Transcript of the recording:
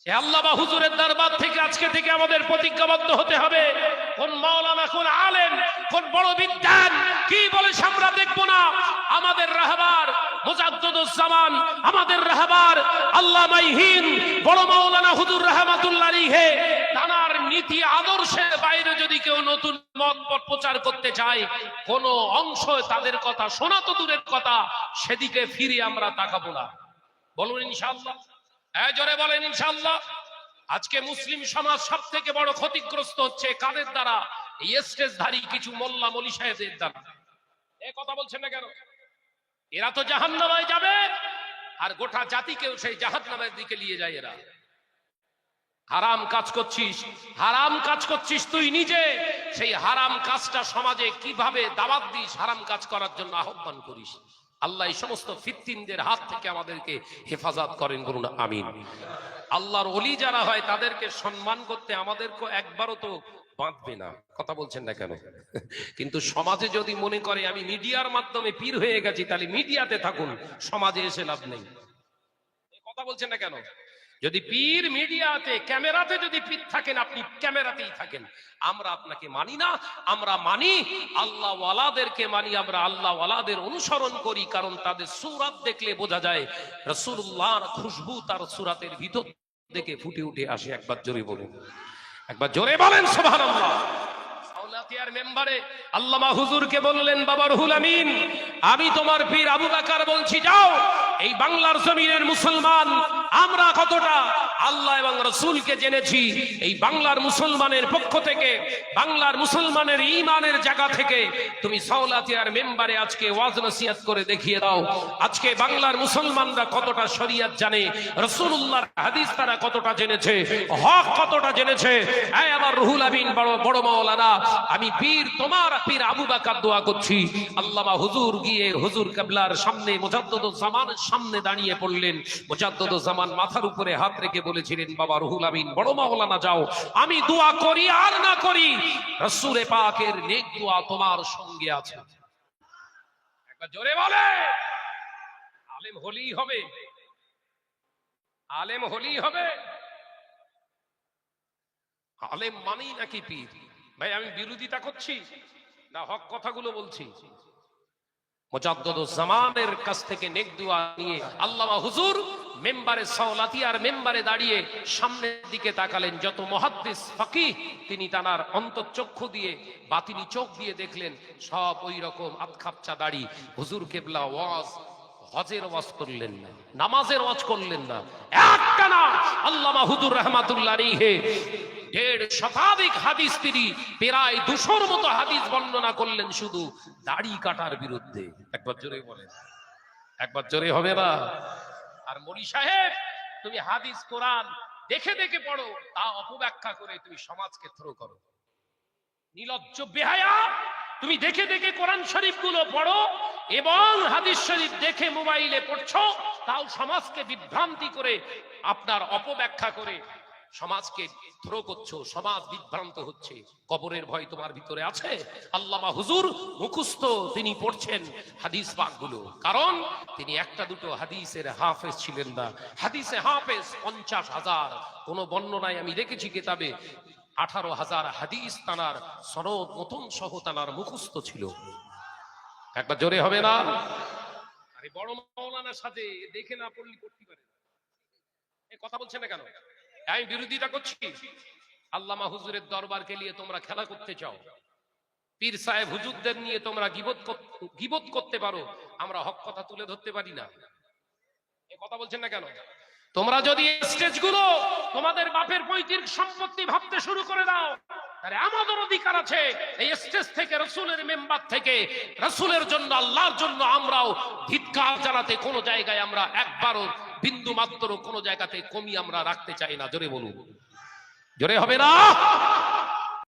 আল্লামা হুজুরের দরবার থেকে আজকে থেকে আমাদের প্রতিজ্ঞাবদ্ধ হতে হবে, কোন মাওলানা, কোন আলেম, কোন বড় বিদ্বান কি বলে আমরা দেখবো না। আমাদের রাহবার মুজাদ্দিদুজ্জামান, আমাদের রাহবার আল্লামা হিন্দ বড় মাওলানা হুজুর রাহমাতুল্লাহ আলাইহি, তার নীতি আদর্শের বাইরে যদি কেউ নতুন মত প্রচার করতে চায়, কোন অংশ তাদের কথা শোনা তো দূরের কথা, সেদিকে ফিরে আমরা তাকাবো না। বলুন ইনশাআল্লাহ, জোরে বলেন ইনশাআল্লাহ। আজকে মুসলিম সমাজ সব থেকে বড় ক্ষতিগ্রস্ত হচ্ছে কাদের দ্বারা? এই স্টেজধারী কিছু মোল্লা মলি সাহেবদের দ্বারা। এ কথা বলছেন না কেন? এরা তো জাহান্নামে যাবে, আর গোটা জাতিকেও সেই জাহান্নামের দিকে নিয়ে যায় এরা। হারাম কাজ করছিস, হারাম কাজ করছিস তুই নিজে, সেই হারাম কাজটা সমাজে কিভাবে দাওয়াত দিস, হারাম কাজ করার জন্য আহ্বান করিস। আল্লাহ এই সমস্ত ফিতনাদের হাত থেকে আমাদেরকে হেফাজত করেন, বলুন আমিন। আল্লাহর ওলি যারা হয় তাদেরকে সম্মান করতে আমাদেরকে একবারও তো বাঁধবে না। কথা বলছেন না কেন? কিন্তু সমাজে যদি মনে করে আমি মিডিয়ার মাধ্যমে পীর হয়ে গেছি, তাহলে মিডিয়াতে থাকুন, সমাজে এসে লাভ নেই। কথা বলছেন না কেন? যদি পীর মিডিয়াতে, ক্যামেরাতে যদি পীর থাকেন, আপনি ক্যামেরাতেই থাকেন। আমরা আপনাকে মানি না, আমরা মানি আল্লাহ ওয়ালাদেরকে মানি, আমরা আল্লাহ ওয়ালাদের অনুসরণ করি, কারণ তাদের সূরাত দেখলে বোঝা যায় রাসূলুল্লাহর খুশবু তার সূরাতের ভিতর থেকে ফুটে উঠে আসে। একবার জোরে বলুন, একবার জোরে বলেন সুবহানাল্লাহ। সাউলাতিয়ার মেম্বারে আল্লামা হুজুরকে বললেন, বাবা রুহুল আমিন, আমি তোমার পীর আবু বকর বলছি, যাও এই বাংলার জমিনের মুসলমান আমরা কতটা আল্লাহ এবং রাসূলকে জেনেছি, এই বাংলার মুসলমানের পক্ষ থেকে, বাংলার মুসলমানের ঈমানের জায়গা থেকে তুমি সাউলাতিয়ার মেম্বারে আজকে ওয়াজ নসিহত করে দেখিয়ে দাও, আজকে বাংলার মুসলমানরা কতটা শরীয়ত জানে, রাসূলুল্লাহর হাদিস তারা কতটা জেনেছে, হক কতটা জেনেছে। এই আমার রুহুল আমিন বড় বড় মাওলানা, আমি পীর তোমার পীর আবু বকর দোয়া করছি। আল্লামা হুজুর গিয়ে হুজুর কিবলার সামনে মুজাদ্দিদুজ্জামানের সামনে দাঁড়িয়ে পড়লেন। মুজাদ্দিদুজ্জামান মাথার উপরে হাত রেখে বলেছিলেন, বাবা রুহুল আমিন বড় মাওলানা, যাও, আমি দোয়া করি আর না করি, রাসূল পাকের নেক দোয়া তোমার সঙ্গে আছে। একবার জোরে বলে, আলেম হলেই হবে, আলেম হলেই হবে। আলেম মানেই নাকি পীর? ভাই আমি বিরোধিতা করছি না, হক কথাগুলো বলছি। মুজাদ্দিদুজ্জামানের কাছ থেকে নেক দোয়া নিয়ে আল্লামা হুজুর মেম্বারে সাউলাতিয়ার মেম্বারে দাঁড়িয়ে সামনের দিকে তাকালেন। যত মুহাদ্দিস ফাকিহ তিনি তার অন্তঃচক্ষু দিয়ে, বাতিনি চোখ দিয়ে দেখলেন, সব ওই রকম আতখাপচা দাড়ি। হুজুর কিবলা ওয়াজ, হজের ওয়াজ করলেন না, নামাজের ওয়াজ করলেন না, একটানা আল্লামা হুজুর রাহমাতুল্লাহ আলাইহি ১.৫ শতাধিক হাদিস, তিনি প্রায় ২০০-র মতো হাদিস বর্ণনা করলেন শুধু দাড়ি কাটার বিরুদ্ধে। একবার জোরে বলেন, একবার জোরে হবে না? আর মনি সাহেব, তুমি হাদিস কোরআন দেখে দেখে পড়ো, তা অপব্যাখ্যা করে তুমি সমাজকে থ্রো করো। নির্লজ্জ বেহায়া, তুমি দেখে দেখে কোরআন শরীফ গুলো পড়ো এবং হাদিস শরীফ দেখে মোবাইলে পড়ছো, তাও সমাজকে বিভ্রান্তি করে, আপনার অপব্যাখ্যা করে সমাজকে থ্রো করছো, সমাজ বিভ্রান্ত হচ্ছে। কবরের ভয় তোমার ভিতরে আছে? আল্লামা হুজুর মুখস্থ তিনি পড়ছেন হাদিস পাকগুলো, কারণ তিনি একটা দুটো হাদিসের হাফেজ ছিলেন না। হাদিসে হাফেজ ৫০,০০০, কোন বর্ণনায় আমি দেখেছি কিতাবে ১৮,০০০ হাদিস তানার সনদ মতন সহ তানার মুখস্থ ছিল। একবার জোরে হবে না? আরে বড় মাওলানার সাথে দেখে না পড়লি পড়তে পারে না। এই কথা বলছেন না কেন? আমি বিরোধিতা করছি। আল্লামা হুজুরের দরবারকে নিয়ে তোমরা খেলা করতে চাও, পীর সাহেব হুজুরদের নিয়ে তোমরা গীবত করতে পারো, আমরা হক কথা তুলে ধরতে পারি না। এই কথা বলছেন না কেন? তোমরা যদি স্টেজগুলো তোমাদের বাপের পৈতৃক সম্পত্তি ভাবতে শুরু করে দাও, তাহলে আমাদের অধিকার আছে এই স্টেজ থেকে, রাসূলের মেম্বার থেকে, রাসূলের জন্য, আল্লাহর জন্য আমরাও ধিক্কার জানাতে কোনো জায়গায় আমরা একবারও বিন্দু মাত্র কোনো জায়গাতে কমি আমরা রাখতে চাই না। জোরে বলুন, জোরে হবে না?